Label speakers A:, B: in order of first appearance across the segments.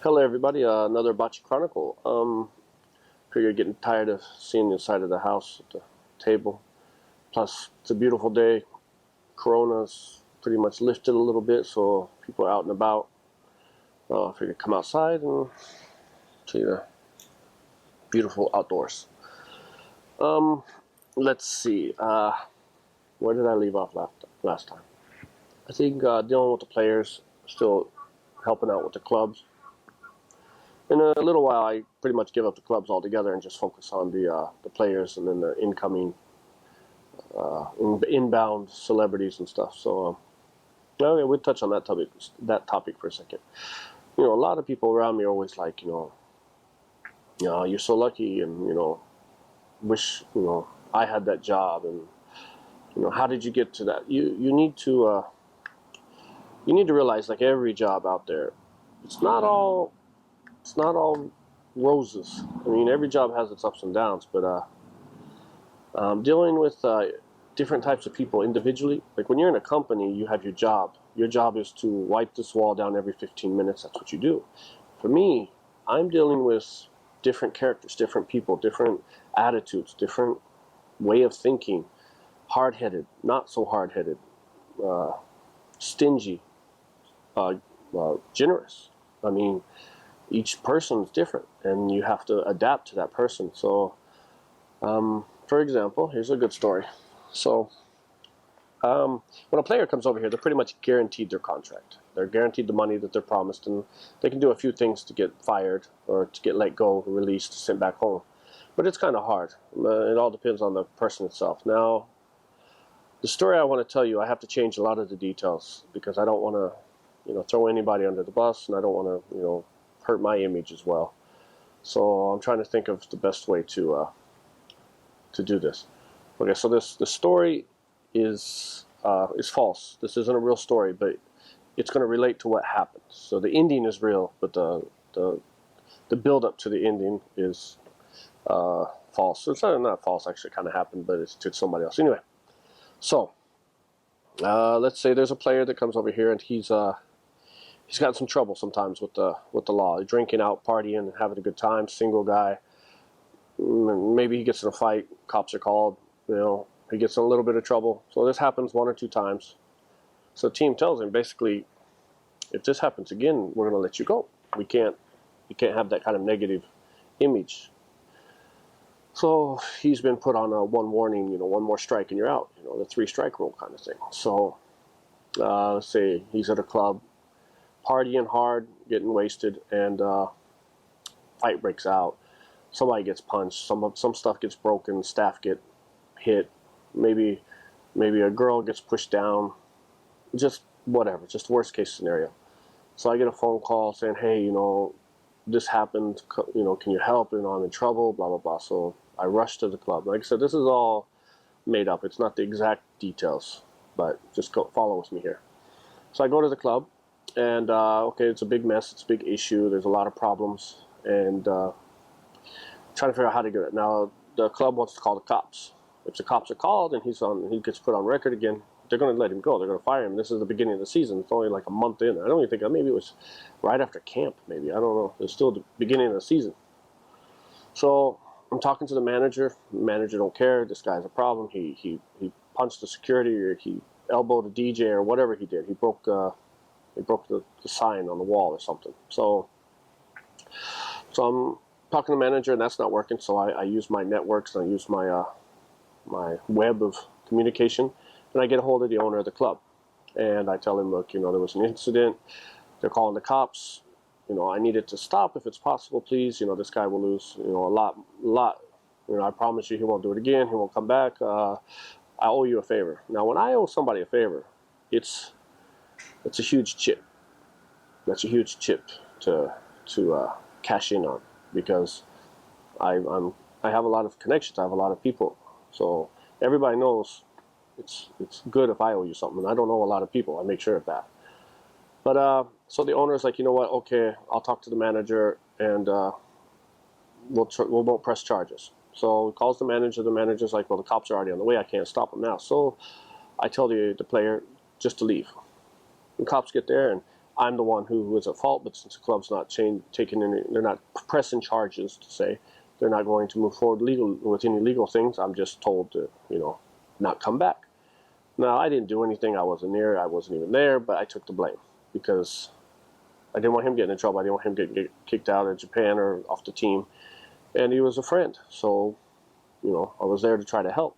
A: Hello, everybody. Another Bachi Chronicle. Figure you're getting tired of seeing the side of the house at the table. Plus, it's a beautiful day. Corona's pretty much lifted a little bit, so people are out and about. Figure come outside and see the beautiful outdoors. Um, let's see. Where did I leave off last time? I think dealing with the players, still helping out with the clubs. In a little while, I pretty much give up the clubs altogether and just focus on the players and then the incoming inbound celebrities and stuff. So, okay, we'll touch on that topic for a second. A lot of people around me are always like, you're so lucky, and wish I had that job, and how did you get to that? You need to realize, like, every job out there, it's not all roses. I mean, every job has its ups and downs, but dealing with different types of people individually, like when you're in a company, you have your job. Your job is to wipe this wall down every 15 minutes. That's what you do. For me, I'm dealing with different characters, different people, different attitudes, different way of thinking, hard-headed, not so hard-headed, stingy, generous. I mean, each person is different, and you have to adapt to that person. So, for example, here's a good story. So, when a player comes over here, they're pretty much guaranteed their contract. They're guaranteed the money that they're promised, and they can do a few things to get fired or to get let go, released, sent back home. But it's kind of hard. It all depends on the person itself. Now, the story I want to tell you, I have to change a lot of the details because I don't want to, throw anybody under the bus, and I don't want to, hurt my image as well. So I'm trying to think of the best way to do this. Okay, so the story is false. This isn't a real story, but it's going to relate to what happened. So the ending is real, but the build up to the ending is false. So it's not false. Actually, it kind of happened, but it's to somebody else. Anyway, so let's say there's a player that comes over here, and he's got some trouble sometimes with the law. Drinking out, partying, having a good time. Single guy. Maybe he gets in a fight. Cops are called. He gets in a little bit of trouble. So this happens one or two times. So the team tells him, basically, if this happens again, we're going to let you go. You can't have that kind of negative image. So he's been put on a one warning, one more strike and you're out. The 3-strike rule kind of thing. So let's say he's at a club, partying hard, getting wasted, and fight breaks out. Somebody gets punched. Some stuff gets broken. Staff get hit. Maybe a girl gets pushed down. Just whatever. Just worst case scenario. So I get a phone call saying, hey, this happened. Can you help? I'm in trouble. Blah blah blah. So I rush to the club. Like I said, this is all made up. It's not the exact details, but just follow with me here. So I go to the club, and okay, it's a big mess. It's a big issue. There's a lot of problems, and trying to figure out how to get it. Now the club wants to call the cops. If the cops are called and he gets put on record again, they're going to let him go. They're going to fire him. This is the beginning of the season. It's only like a month in. I don't even think, maybe it was right after camp. Maybe, I don't know. It's still the beginning of the season. So I'm talking to the manager. The manager don't care. This guy's a problem. He punched the security, or he elbowed a DJ, or whatever he did. He broke the sign on the wall or something. So I'm talking to the manager, and that's not working. So I use my networks, and I use my web of communication, and I get a hold of the owner of the club, and I tell him, look, there was an incident. They're calling the cops. I need it to stop if it's possible, please. This guy will lose, a lot. I promise you he won't do it again. He won't come back. I owe you a favor. Now, when I owe somebody a favor, it's a huge chip. That's a huge chip to cash in on, because I have a lot of connections. I have a lot of people. So everybody knows it's good if I owe you something. And I don't owe a lot of people. I make sure of that. But so the owner's like, you know what? Okay, I'll talk to the manager, and we won't press charges. So he calls the manager. The manager's like, well, the cops are already on the way. I can't stop them now. So I tell the player just to leave. The cops get there, and I'm the one who was at fault, but since the club's not taking any, they're not pressing charges to say they're not going to move forward with any legal things. I'm just told to, not come back. Now, I didn't do anything. I wasn't even there, but I took the blame because I didn't want him getting in trouble. I didn't want him getting kicked out of Japan or off the team. And he was a friend, so, I was there to try to help.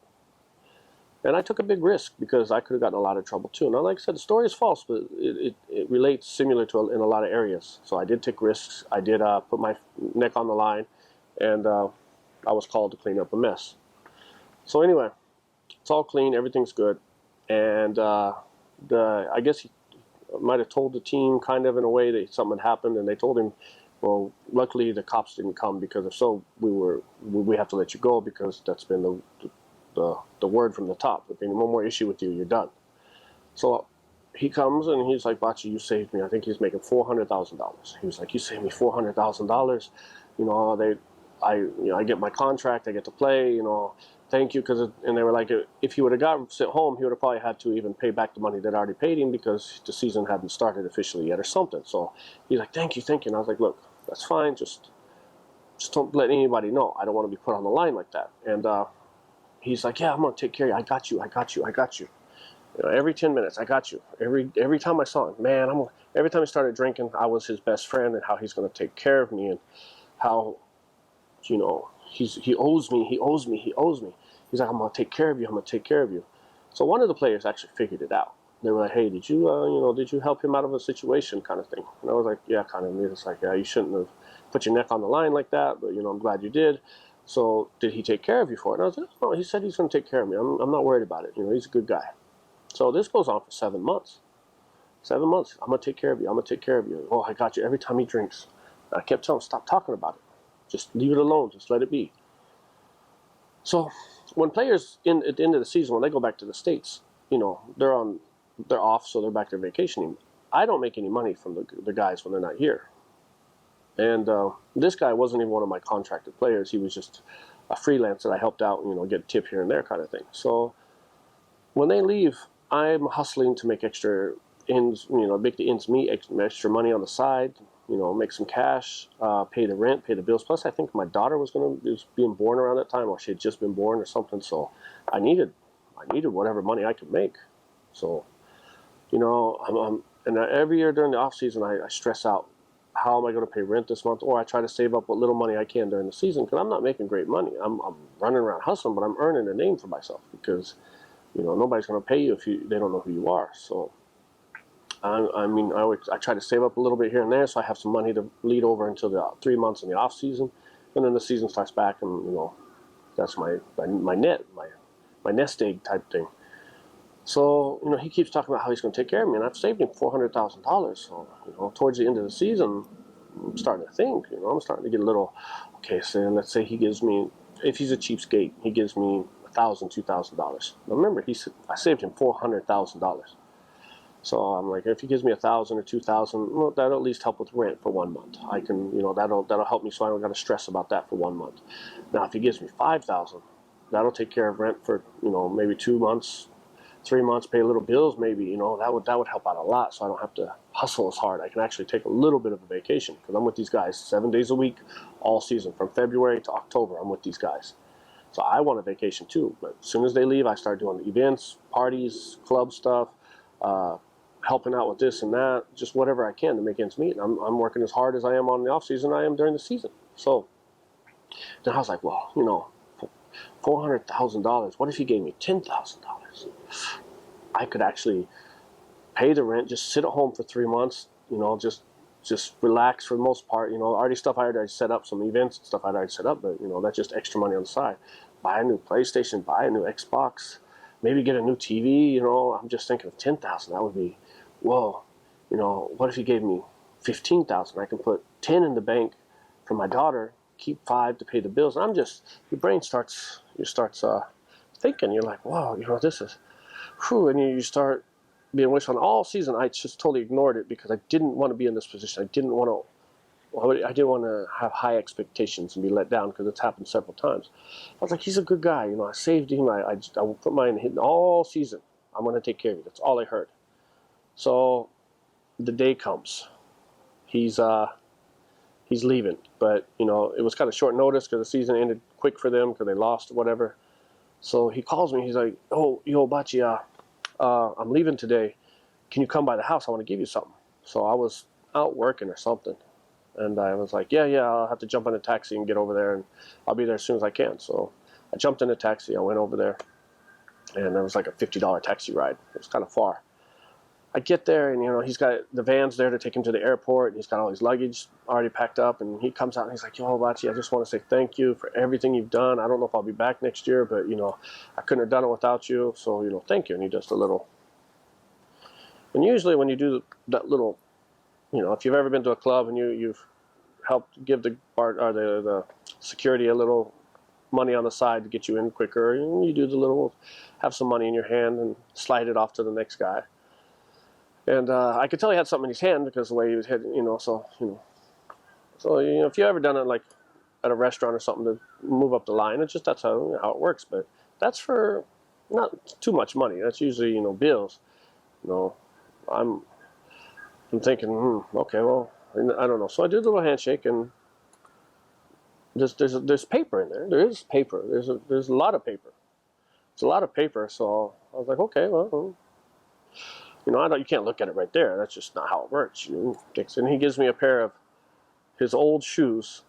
A: And I took a big risk because I could have gotten a lot of trouble too. Now, like I said, the story is false, but it relates similar to in a lot of areas. So I did take risks. I did put my neck on the line, and I was called to clean up a mess. So anyway, it's all clean. Everything's good. And I guess he might have told the team kind of in a way that something had happened, and they told him, well, luckily the cops didn't come, because if so, we have to let you go, because that's been the word from the top. If any more issue with you, you're done. So he comes and he's like, Bachi, you saved me. I think he's making $400,000. He was like, you saved me $400,000. I get my contract, I get to play, thank you. And they were like, if he would have gotten sent home, he would have probably had to even pay back the money that I already paid him, because the season hadn't started officially yet or something. So he's like, thank you. And I was like, look, that's fine. Just don't let anybody know. I don't want to be put on the line like that. And he's like, yeah, I'm going to take care of you. I got you. Every 10 minutes, I got you. Every time I saw him, man, every time he started drinking, I was his best friend, and how he's going to take care of me, and how, he owes me. He's like, I'm going to take care of you. So one of the players actually figured it out. They were like, hey, did you help him out of a situation, kind of thing? And I was like, yeah, kind of. And it's like, yeah, you shouldn't have put your neck on the line like that, but, I'm glad you did. So did he take care of you for it? And I was like, oh, he said he's going to take care of me. I'm not worried about it. He's a good guy. So this goes on for 7 months. 7 months. I'm going to take care of you. Oh, I got you. Every time he drinks. I kept telling him, stop talking about it. Just leave it alone. Just let it be. So when players at the end of the season, when they go back to the States, they're off, so they're back to vacationing. I don't make any money from the guys when they're not here. And this guy wasn't even one of my contracted players. He was just a freelance that I helped out, get a tip here and there, kind of thing. So when they leave, I'm hustling to make extra ends, make the ends meet, extra money on the side, make some cash, pay the rent, pay the bills. Plus, I think my daughter was being born around that time, or she had just been born or something. So I needed whatever money I could make. So, and every year during the off season, I stress out, how am I going to pay rent this month? Or I try to save up what little money I can during the season, because I'm not making great money. I'm running around hustling, but I'm earning a name for myself, because nobody's going to pay you if they don't know who you are. So I try to save up a little bit here and there, so I have some money to lead over until the 3 months in the off season, and then the season starts back, and that's my nest egg type thing. So he keeps talking about how he's going to take care of me, and I've saved him $400,000. So towards the end of the season, I'm starting to think. I'm starting to get a little. Okay, so let's say he gives me, if he's a cheapskate, he gives me $1,000, $2,000. Now remember, I saved him $400,000. So I'm like, if he gives me $1,000 or $2,000, well, that'll at least help with rent for 1 month. I can, that'll help me, so I don't got to stress about that for 1 month. Now, if he gives me $5,000, that'll take care of rent for maybe 2 months, 3 months, pay a little bills, maybe. That would help out a lot, so I don't have to hustle as hard. I can actually take a little bit of a vacation, because I'm with these guys 7 days a week, all season, from February to October. I'm with these guys. So I want a vacation too, but as soon as they leave, I start doing events, parties, club stuff, helping out with this and that, just whatever I can to make ends meet. And I'm working as hard as I am on the off season I am during the season. So then I was like, well, $400,000. What if he gave me $10,000? I could actually pay the rent, just sit at home for 3 months, just relax for the most part. Already stuff I had already set up, some events and stuff I'd already set up, but that's just extra money on the side. Buy a new PlayStation, buy a new Xbox, maybe get a new TV. I'm just thinking of $10,000. That would be, whoa. What if he gave me $15,000? I can put 10 in the bank for my daughter, keep 5 to pay the bills. And your brain starts thinking. You're like, whoa, this is, whew, and you start being wished on all season. I just totally ignored it, because I didn't want to be in this position. I didn't want to have high expectations and be let down, because it's happened several times. I was like, he's a good guy. I saved him. I put mine in all season. I'm going to take care of you. That's all I heard. So the day comes. He's leaving, but you know, it was kind of short notice because the season ended quick for them because they lost or whatever. So he calls me. He's like, "Oh, yo, Bachi, I'm leaving today. Can you come by the house? I want to give you something." So I was out working or something, and I was like, yeah, I'll have to jump in a taxi and get over there, and I'll be there as soon as I can. So I jumped in a taxi. I went over there, and it was like a $50 taxi ride. It was kind of far. I get there, and you know, he's got the van's there to take him to the airport, and he's got all his luggage already packed up, and he comes out and he's like, "Yo, Bachi, I just want to say thank you for everything you've done. I don't know if I'll be back next year, but you know, I couldn't have done it without you. So you know, thank you." And he does a little. And usually when you do that little, you know, if you've ever been to a club and you've helped give the bar or the security a little money on the side to get you in quicker, you do the little, have some money in your hand and slide it off to the next guy. And I could tell he had something in his hand because the way he was hitting, you know, so you know, if you ever done it like at a restaurant or something to move up the line, it's just that's how it works. But that's for not too much money. That's usually, you know, bills. You know, I'm thinking, okay, well, I don't know. So I do the little handshake, and there's paper in there. There is paper. There's a lot of paper. It's a lot of paper. So I was like, okay, well, you know, you can't look at it right there. That's just not how it works. You know? And he gives me a pair of his old shoes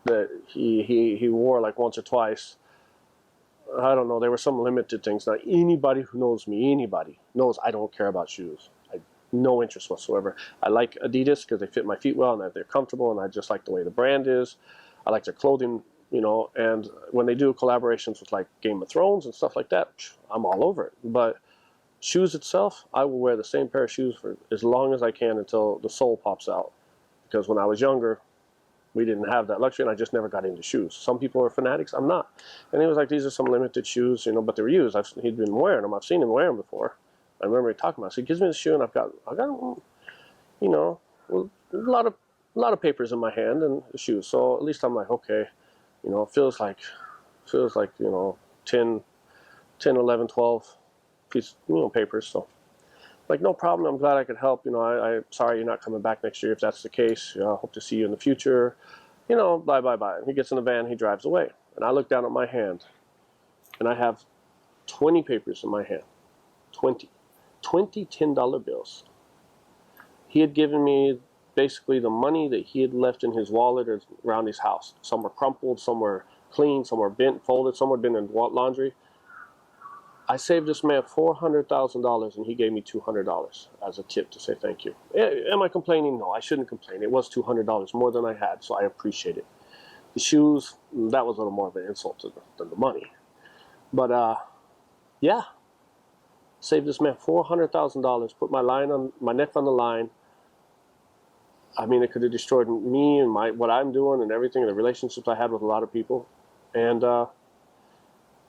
A: that he wore like once or twice. I don't know. There were some limited things. Now, anybody who knows me, anybody knows I don't care about shoes. No interest whatsoever. I like Adidas because they fit my feet well and they're comfortable, and I just like the way the brand is. I like their clothing, you know, and when they do collaborations with like Game of Thrones and stuff like that, I'm all over it. But shoes itself, I will wear the same pair of shoes for as long as I can until the sole pops out. Because when I was younger, we didn't have that luxury, and I just never got into shoes. Some people are fanatics. I'm not. And he was like, these are some limited shoes, you know, but they were used. He'd been wearing them. I've seen him wear them before. I remember he talking about it. So he gives me the shoe, and I got, you know, a lot of papers in my hand and the shoes. So at least I'm like, okay, you know, it feels like, you know, 10, 11, 12 piece, you know, papers. So like, no problem. I'm glad I could help. You know, I'm sorry you're not coming back next year if that's the case. You know, I hope to see you in the future. You know, bye. And he gets in the van, he drives away. And I look down at my hand, and I have 20 papers in my hand. 20 $10 bills. He had given me basically the money that he had left in his wallet or around his house. Some were crumpled, some were clean, some were bent, folded, some were been in laundry. I saved this man $400,000, and he gave me $200 as a tip to say thank you. Am I complaining? No, I shouldn't complain. It was $200 more than I had, so I appreciate it. The shoes, that was a little more of an insult than the money. But yeah. Saved this man $400,000, put my neck on the line. I mean, it could have destroyed me and what I'm doing and everything, and the relationships I had with a lot of people. And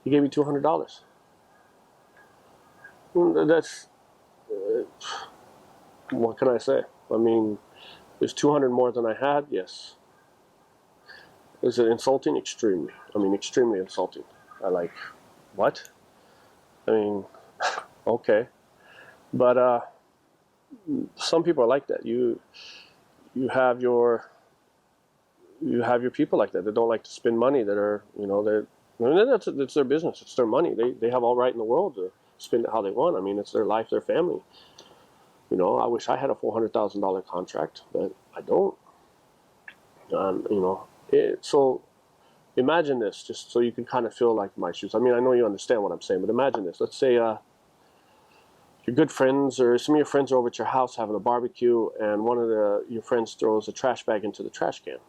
A: he gave me $200. That's what can I say? I mean, there's 200 more than I had. Yes. Is it insulting? Extremely. I mean, extremely insulting. What? I mean. Okay, but some people are like that. You have your people like that don't like to spend money. That are, you know, it's their business. It's their money. They have all right in the world to spend it how they want. I mean, it's their life, their family. You know, I wish I had a $400,000 contract, but I don't. You know, so imagine this, just so you can kind of feel like my shoes. I mean, I know you understand what I'm saying, but imagine this. Let's say your good friends or some of your friends are over at your house having a barbecue, and one of your friends throws a trash bag into the trash can,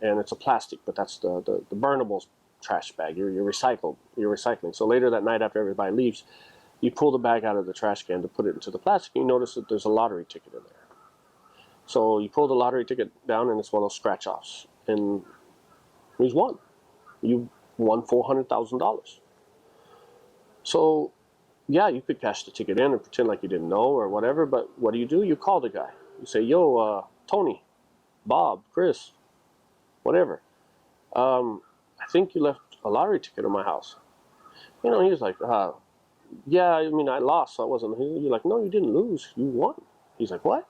A: and it's a plastic, but that's the burnable trash bag. You're recycling. So later that night, after everybody leaves, you pull the bag out of the trash can to put it into the plastic, and you notice that there's a lottery ticket in there. So you pull the lottery ticket down, and it's one of those scratch offs, and he's won. You won $400,000. So yeah, you could cash the ticket in and pretend like you didn't know or whatever, but what do? You call the guy. You say, yo, Tony, Bob, Chris, whatever. I think you left a lottery ticket in my house. You know, he was like, yeah, I mean, I lost, so I wasn't. You're like, no, you didn't lose. You won. He's like, what?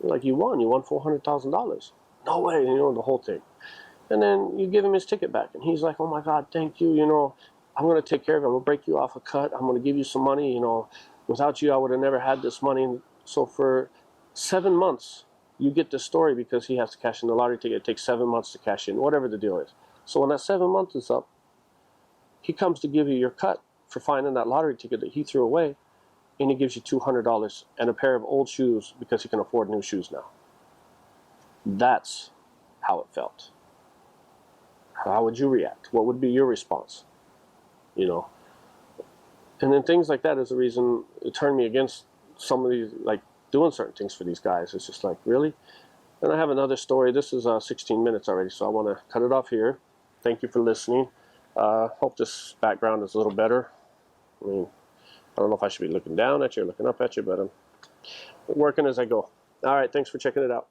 A: You're like, you won $400,000. No way, the whole thing. And then you give him his ticket back, and he's like, oh my God, thank you, I'm going to take care of it. I'm going to break you off a cut. I'm going to give you some money, without you, I would have never had this money. So for 7 months, you get this story because he has to cash in the lottery ticket. It takes 7 months to cash in, whatever the deal is. So when that 7 months is up, he comes to give you your cut for finding that lottery ticket that he threw away, and he gives you $200 and a pair of old shoes because he can afford new shoes now. That's how it felt. How would you react? What would be your response? And then things like that is the reason it turned me against some of these, like doing certain things for these guys. It's just like, really? And I have another story. This is 16 minutes already, so I want to cut it off here. Thank you for listening. Hope this background is a little better. I mean, I don't know if I should be looking down at you or looking up at you, but I'm working as I go. All right, thanks for checking it out.